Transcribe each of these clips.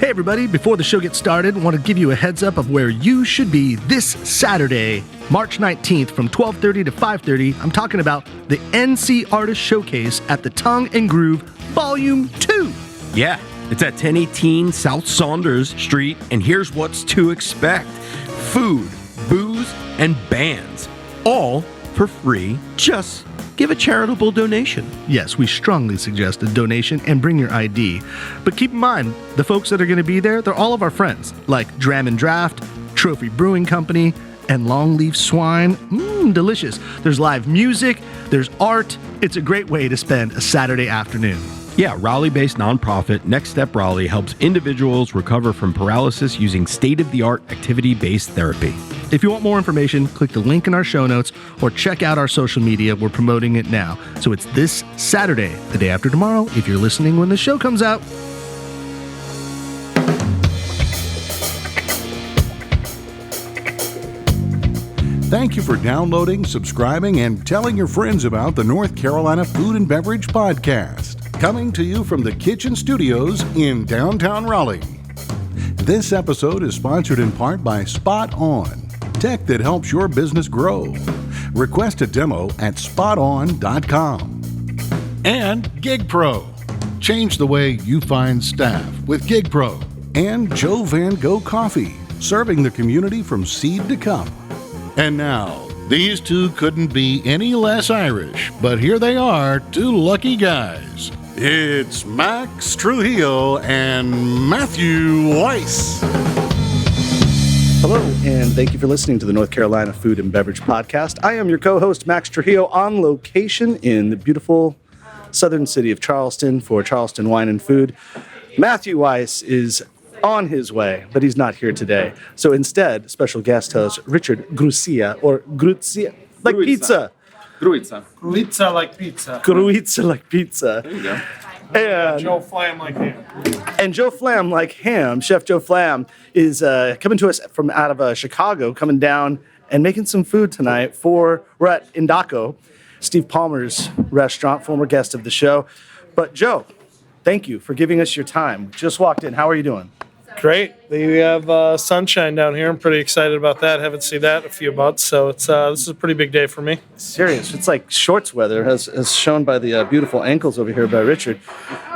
Hey everybody, before the show gets started, I want to give you a heads up of where you should be this Saturday, March 19th from 12:30 to 5:30. I'm talking about the NC Artist Showcase at the Tongue and Groove Volume 2. Yeah, it's at 1018 South Saunders Street, and here's what's to expect. Food, booze, and bands, all for free. Just give a charitable donation. Yes, we strongly suggest a donation and bring your ID. But keep in mind, the folks that are going to be there, they're all of our friends, like Dram and Draft, Trophy Brewing Company, and Longleaf Swine. Delicious. There's live music, there's art. It's a great way to spend a Saturday afternoon. Yeah, Raleigh-based nonprofit Next Step Raleigh helps individuals recover from paralysis using state-of-the-art activity-based therapy. If you want more information, click the link in our show notes or check out our social media. We're promoting it now. So it's this Saturday, the day after tomorrow, if you're listening when the show comes out. Thank you for downloading, subscribing, and telling your friends about the North Carolina Food and Beverage Podcast. Coming to you from the Kitchen Studios in downtown Raleigh. This episode is sponsored in part by Spot On, tech that helps your business grow. Request a demo at spoton.com. And GigPro. Change the way you find staff with GigPro. And Joe Van Gogh Coffee, serving the community from seed to cup. And now, these two couldn't be any less Irish, but here they are, two lucky guys. It's Max Trujillo and Matthew Weiss. Hello, and thank you for listening to the North Carolina Food and Beverage Podcast. I am your co-host, Max Trujillo, on location in the beautiful southern city of Charleston for Charleston Wine and Food. Matthew Weiss is on his way, but he's not here today. So instead, special guest host Richard Gruiza, or Gruiza, like Gruiza. pizza. Gruiza. Gruiza like pizza. Gruiza like pizza. There you go. And Joe Flamm like ham. And Joe Flamm, like ham, Chef Joe Flamm, is coming to us from out of Chicago, coming down and making some food tonight we're at Indako, Steve Palmer's restaurant, former guest of the show. But Joe, thank you for giving us your time. Just walked in. How are you doing? Great. We have sunshine down here. I'm pretty excited about that. Haven't seen that in a few months, so it's this is a pretty big day for me. Serious. It's like shorts weather, as shown by the beautiful ankles over here by Richard.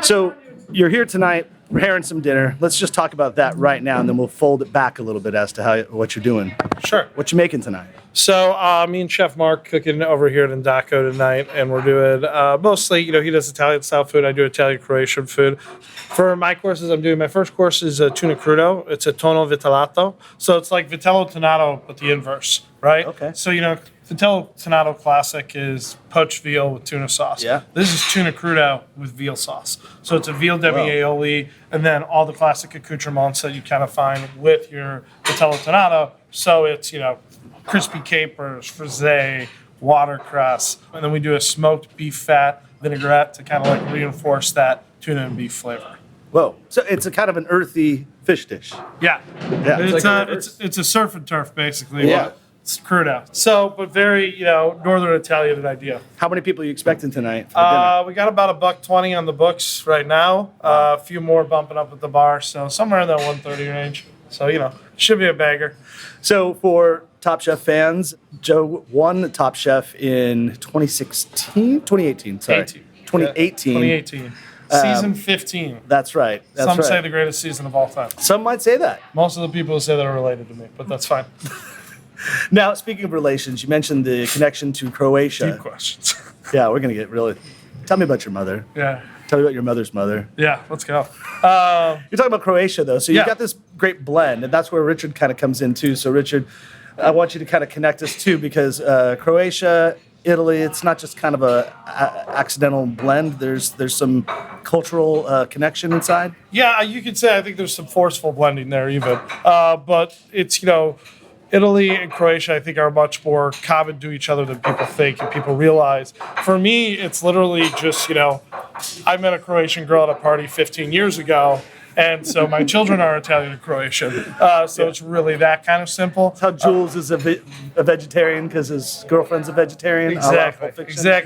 So you're here tonight, preparing some dinner. Let's just talk about that right now, and then we'll fold it back a little bit as to what you're doing. Sure. What you making tonight? So me and Chef Mark cooking over here at Indako tonight, and we're doing mostly, he does Italian-style food. I do Italian-Croatian food. For my courses, I'm doing, my first course is tuna crudo. It's a tonno vitellato. So it's like vitello tonato, but the inverse, right? Okay. So, vitello tonato classic is poached veal with tuna sauce. Yeah. This is tuna crudo with veal sauce. So it's a veal demi-aioli, and then all the classic accoutrements that you kind of find with your vitello tonato. So it's, crispy capers, frisee, watercress, and then we do a smoked beef fat vinaigrette to kind of like reinforce that tuna and beef flavor. Whoa. So it's a kind of an earthy fish dish. Yeah. It's a surf and turf, basically. Yeah. It's crudo. So, but very, Northern Italian idea. How many people are you expecting tonight for dinner? We got about $120 on the books right now. A few more bumping up at the bar. So somewhere in that 130 range. So, should be a bagger. So for Top Chef fans, Joe won Top Chef in 2018. Sorry. 2018. 2018. Season 15. That's right. Some say the greatest season of all time. Some might say that. Most of the people say that are related to me, but that's fine. Now, speaking of relations, you mentioned the connection to Croatia. Deep questions. Yeah, we're going to get really... Tell me about your mother. Yeah. Tell me about your mother's mother. Yeah, let's go. You're talking about Croatia, though. So you've Yeah. got this great blend, and that's where Richard kind of comes in, too. So, Richard, I want you to kind of connect us, too, because Croatia, Italy, it's not just kind of a accidental blend. There's some cultural connection inside. Yeah, you could say I think there's some forceful blending there even. But it's, Italy and Croatia, I think, are much more common to each other than people think and people realize. For me, it's literally just, I met a Croatian girl at a party 15 years ago, and so my children are Italian and Croatian. So it's really that kind of simple. That's how Jules is a vegetarian because his girlfriend's a vegetarian. Exactly.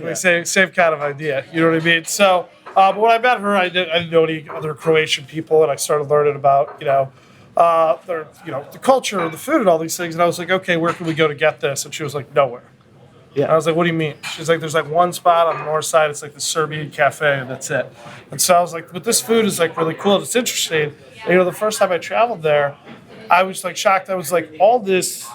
Yeah. Same kind of idea. You know what I mean? So But when I met her, I didn't know any other Croatian people, and I started learning about, their, the culture, the food, and all these things. And I was like, okay, where can we go to get this? And she was like, nowhere. Yeah. And I was like, what do you mean? She's like, there's like one spot on the north side. It's like the Serbian cafe, and that's it. And so I was like, but this food is like really cool. And it's interesting. And, the first time I traveled there, I was like shocked. I was like, all this,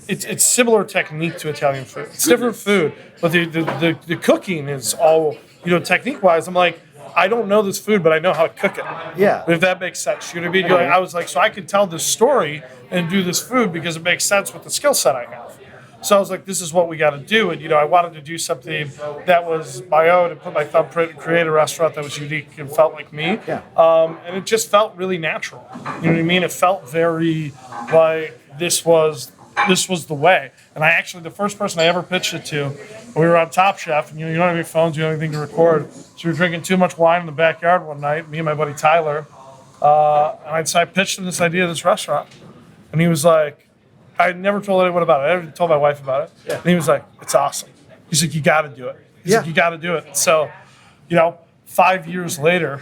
it's similar technique to Italian food. It's different food, but the cooking is all, technique-wise. I'm like, I don't know this food, but I know how to cook it. Yeah. If that makes sense. You know what I mean? I was like, so I can tell this story and do this food because it makes sense with the skill set I have. So I was like, this is what we got to do. And, I wanted to do something that was my own and put my thumbprint and create a restaurant that was unique and felt like me. Yeah. And it just felt really natural. You know what I mean? It felt very like this was the way. And the first person I ever pitched it to, we were on Top Chef, and you don't have any phones, you don't have anything to record. So we were drinking too much wine in the backyard one night, me and my buddy Tyler. And I pitched him this idea of this restaurant. And he was like, I never told anyone about it. I never told my wife about it. Yeah. And he was like, it's awesome. He's like, you got to do it. He's like, you got to do it. So, 5 years later,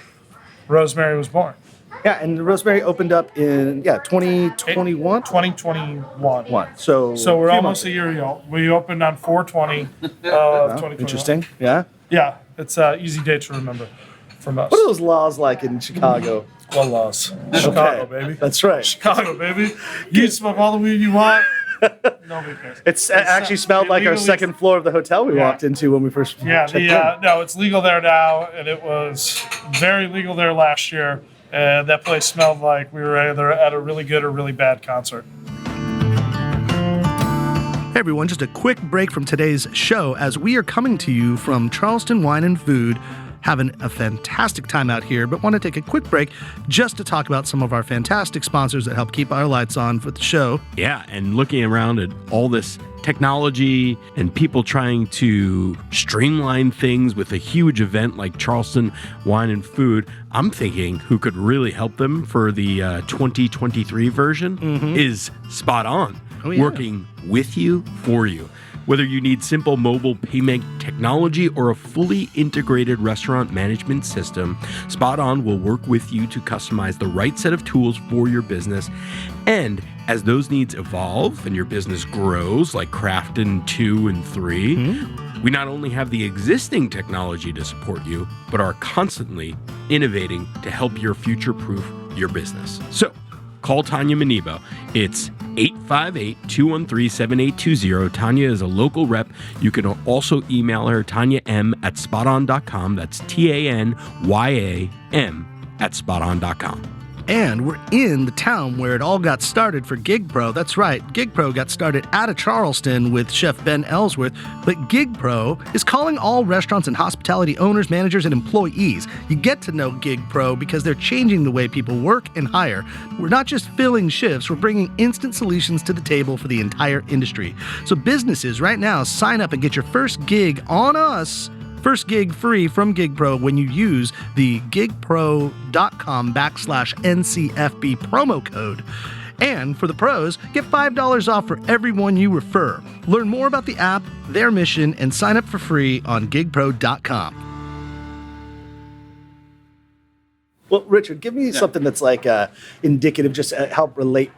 Rosemary was born. Yeah, and Rosemary opened up in 2021. 2021. So we're almost a year ago. We opened on 4/20 2021. Interesting. Yeah. Yeah, it's an easy date to remember from us. What are those laws like in Chicago? What laws? Chicago, baby. That's right. Chicago, baby. You can smoke all the weed you want. Nobody cares. It actually smelled like our second floor of the hotel we walked into when we first checked in. No, it's legal there now, and it was very legal there last year. And that place smelled like we were either at a really good or really bad concert. Hey everyone, just a quick break from today's show as we are coming to you from Charleston Wine and Food. Having a fantastic time out here, but want to take a quick break just to talk about some of our fantastic sponsors that help keep our lights on for the show. Yeah, and looking around at all this technology and people trying to streamline things with a huge event like Charleston Wine and Food, I'm thinking who could really help them for the 2023 version is Spot On, working with you, for you. Whether you need simple mobile payment technology or a fully integrated restaurant management system, Spot On will work with you to customize the right set of tools for your business. And as those needs evolve and your business grows, like Crafton 2 and 3, we not only have the existing technology to support you, but are constantly innovating to help your future-proof your business. So, call Tanya Manibo. It's 858-213-7820. Tanya is a local rep. You can also email her, tanyam@spoton.com. That's TANYAM@spoton.com. And we're in the town where it all got started for GigPro. That's right, GigPro got started out of Charleston with Chef Ben Ellsworth, but GigPro is calling all restaurants and hospitality owners, managers, and employees. You get to know GigPro because they're changing the way people work and hire. We're not just filling shifts, we're bringing instant solutions to the table for the entire industry. So businesses right now, sign up and get your first gig on us. First gig free from GigPro when you use the gigpro.com/NCFB promo code. And for the pros, get $5 off for everyone you refer. Learn more about the app, their mission, and sign up for free on gigpro.com. Well, Richard, give me something that's like indicative, just help relate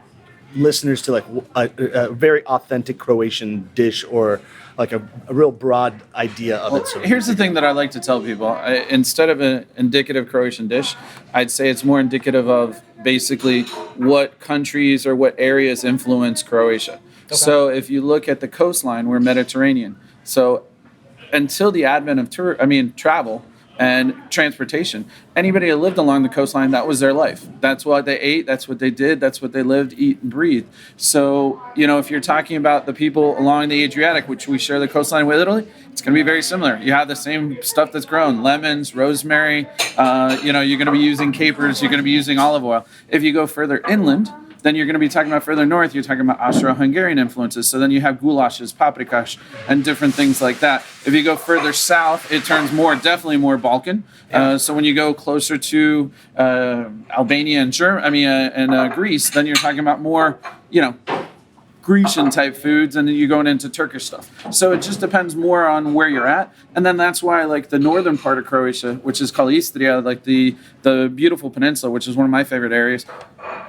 listeners to like a very authentic Croatian dish or like a real broad idea of it. Here's the thing that I like to tell people. Instead of an indicative Croatian dish, I'd say it's more indicative of basically what countries or what areas influence Croatia. Okay. So if you look at the coastline, we're Mediterranean. So until the advent of travel and transportation, anybody that lived along the coastline, that was their life. That's what they ate, that's what they did, that's what they lived, eat, and breathed. So, if you're talking about the people along the Adriatic, which we share the coastline with Italy, it's going to be very similar. You have the same stuff that's grown, lemons, rosemary, you're going to be using capers, you're going to be using olive oil. If you go further inland, then you're going to be talking about further north, you're talking about Austro-Hungarian influences. So then you have goulashes, paprikas, and different things like that. If you go further south, it turns definitely more Balkan. So when you go closer to Albania and Greece, then you're talking about more, Grecian type foods, and then you going into Turkish stuff. So it just depends more on where you're at. And then that's why like the northern part of Croatia, which is called Istria, like the beautiful peninsula, which is one of my favorite areas.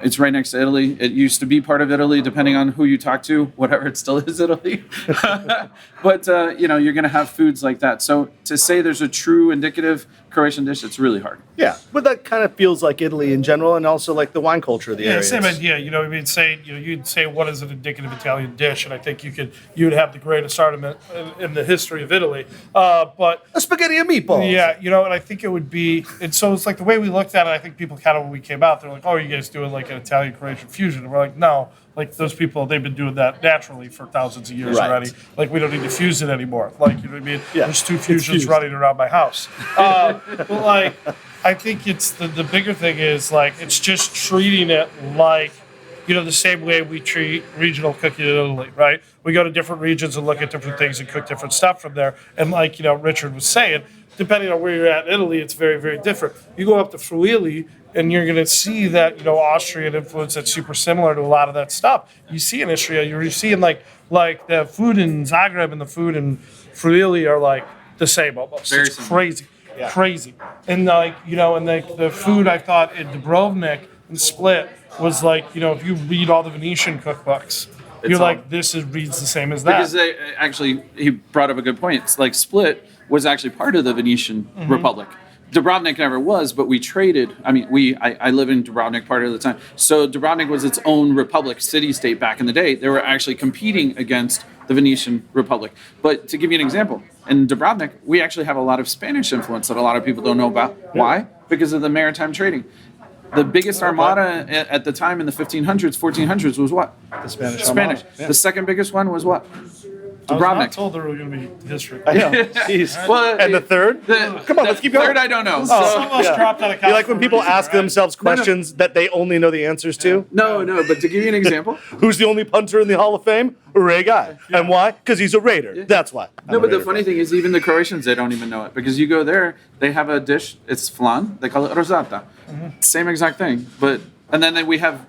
It's right next to Italy. It used to be part of Italy, depending on who you talk to, whatever it still is Italy. But, you're going to have foods like that. So to say there's a true indicative Croatian dish, it's really hard. Yeah, but that kind of feels like Italy in general, and also like the wine culture of the area. Same idea. You'd say what is an indicative Italian dish, and I think you'd have the greatest argument in the history of Italy. But A spaghetti and meatballs. yeah, and I think it would be, and so it's like the way we looked at it. I think people kind of when we came out, they're like, "Oh, you guys doing like an Italian Croatian fusion?" And we're like, "No." Like those people, they've been doing that naturally for thousands of years Right. already. Like we don't need to fuse it anymore. Like you know what I mean? Yeah. There's 2 fusions fused. running around my house. But like, I think it's the bigger thing is like it's just treating it like the same way we treat regional cooking in Italy, right? We go to different regions and look at different things and cook different stuff from there. And like Richard was saying, depending on where you're at in Italy, it's very, very different. You go up to Friuli, and you're going to see that Austrian influence that's super similar to a lot of that stuff. You see in Istria, you're seeing like the food in Zagreb and the food in Friuli are like the same almost. Very It's similar. crazy. And like and the food I thought in Dubrovnik and Split was like if you read all the Venetian cookbooks, you're all- like this reads the same as that. Because he brought up a good point. It's like Split was actually part of the Venetian Republic. Dubrovnik never was, but we traded. I mean, I live in Dubrovnik part of the time. So Dubrovnik was its own republic, city-state back in the day. They were actually competing against the Venetian Republic. But to give you an example, in Dubrovnik, we actually have a lot of Spanish influence that a lot of people don't know about. Why? Because of the maritime trading. The biggest armada at the time in the 1500s, 1400s was what? The Spanish. Spanish. Armada. Yeah. The second biggest one was what? I was not Dubrovnik. told there were going to be history. I know. Jeez. Well, And the third? Come on, let's keep going. Third, I don't know. Almost dropped out of You like when people ask them. themselves questions that they only know the answers to? No, but to give you an example. Who's the only punter in the Hall of Fame? Ray Guy. And why? Because he's a Raider. That's why. No, but the funny thing is, even the Croatians, they don't even know it. Because you go there, they have a dish, it's flan, they call it rosata. Same exact thing. And then we have,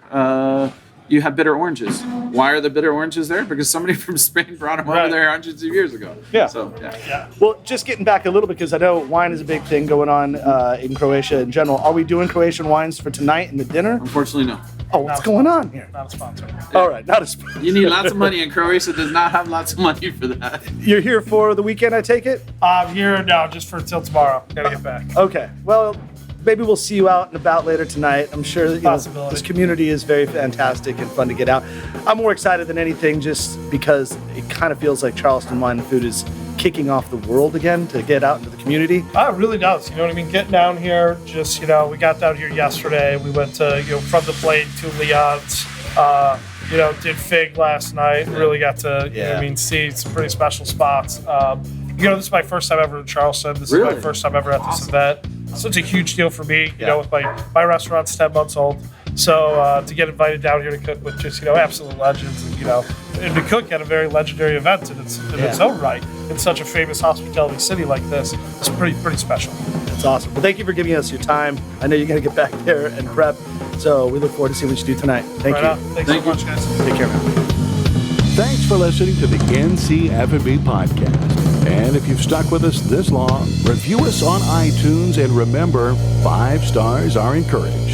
you have bitter oranges. Why are the bitter oranges there? Because somebody from Spain brought them over Right. there hundreds of years ago. Yeah. So, yeah. Yeah. Well, just getting back a little bit, because I know wine is a big thing going on in Croatia in general. Are we doing Croatian wines for tonight and the dinner? Unfortunately, no. Oh, what's going on here? Not a sponsor. All right, not a You need lots of money, and Croatia does not have lots of money for that. You're here for the weekend, I take it? I'm here now just for till tomorrow. Gotta get back. Okay. Well, maybe we'll see you out and about later tonight. I'm sure that Possibility. this community is very fantastic and fun to get out. I'm more excited than anything just because it kind of feels like Charleston Wine and Food is kicking off the world again to get out into the community. Oh, it really does. You know what I mean? Getting down here, just, we got down here yesterday. We went to, from the plate to Leon's. Did Fig last night. Really got to, see some pretty special spots. This is my first time ever in Charleston. This is my Really? first time ever at this event. So it's a huge deal for me. With my restaurant's 10 months old. So to get invited down here to cook with just, absolute legends and to cook at a very legendary event in its own right in such a famous hospitality city like this, it's pretty special. It's awesome. Well, thank you for giving us your time. I know you're going to get back there and prep. So we look forward to seeing what you do tonight. Thank Right you. on. Thanks so much, guys. Take care, man. Thanks for listening to the NCFB podcast. And if you've stuck with us this long, review us on iTunes and remember, 5 stars are encouraged.